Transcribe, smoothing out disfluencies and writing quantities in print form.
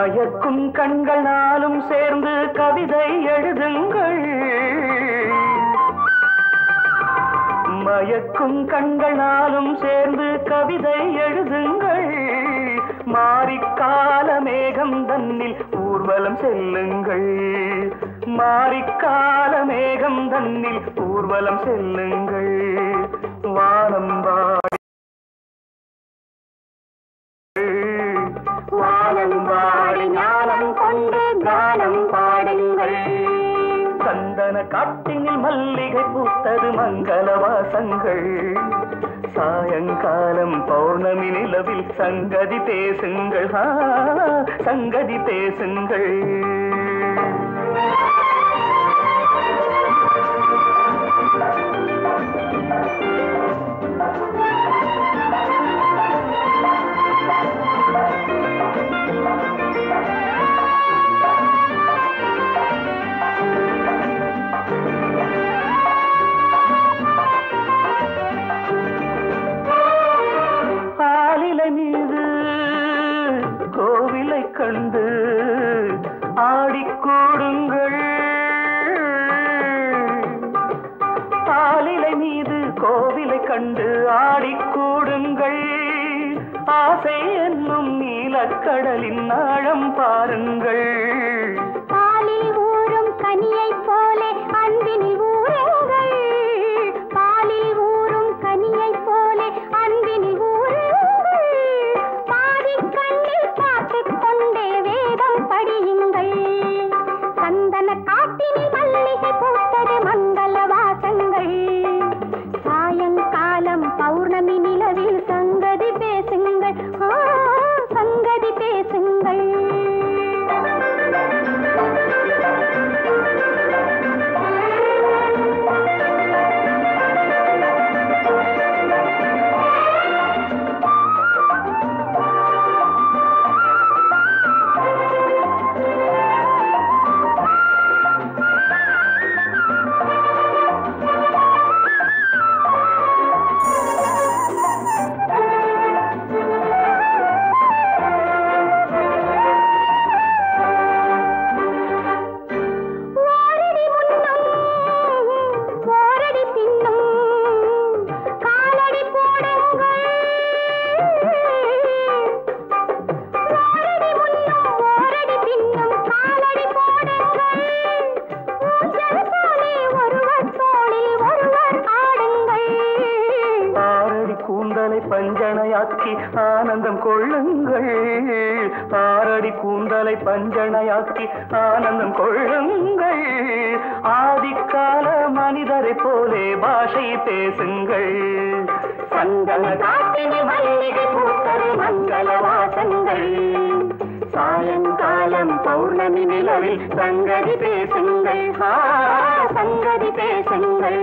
மயக்கும் கண்கள் நாளும் சேர்ந்து கவிதை எழுதுங்கள். மயக்கும் கண்கள் நாளும் சேர்ந்து கவிதை எழுதுங்கள். மாரிக்கால மேகம் தன்னில் ஊர்வலம் செல்லுங்கள். மாரிக்கால மேகம் தன்னில் ஊர்வலம் செல்லுங்கள். வானம் வாடி வானம் வாடி ஞானம் கொண்டு கானம் பாடுங்கள். சந்தன காட்டினில் மல்லிகை பூத்தது மங்கள வாசங்கள். சாயங்காலம் பௌர்ணமி நிலவில் சங்கதி பேசுங்கள். சங்கதி பேசுங்கள். மீது கோவிலை கண்டு ஆடிக்கூடுங்கள். ஆலிலை மீது கோவிலை கண்டு ஆடிக்கூடுங்கள். ஆசை என்னும் நீலக்கடலின் ஆழம் பாருங்கள். பாலில் ஊறும் கனியை போலே அன்பினில் ஊறுங்கள். பாலில் ஊறும் கனியை போலே அன்பினில் சந்தன காட்டினில் மல்லிகை பூத்தது மங்கள வாசங்கள். சாயங்காலம் பௌர்ணமி நிலவில் சங்கதி பேசுங்கள். சங்கதி பேசுங்கள். கூந்தலை பஞ்சனையாக்கி ஆனந்தம் கொள்ளுங்கள். ஆரடி கூந்தலை பஞ்சனையாக்கி ஆனந்தம் கொள்ளுங்கள். ஆதிக்கால மனிதரை போலே பாஷை பேசுங்கள். சந்தன காட்டினில் மல்லிகை பூத்தது மங்கள வாசங்கள். சாயங்காலம் பௌர்ணமி நிலவில் சங்கதி பேசுங்கள். சங்கதி பேசுங்கள்.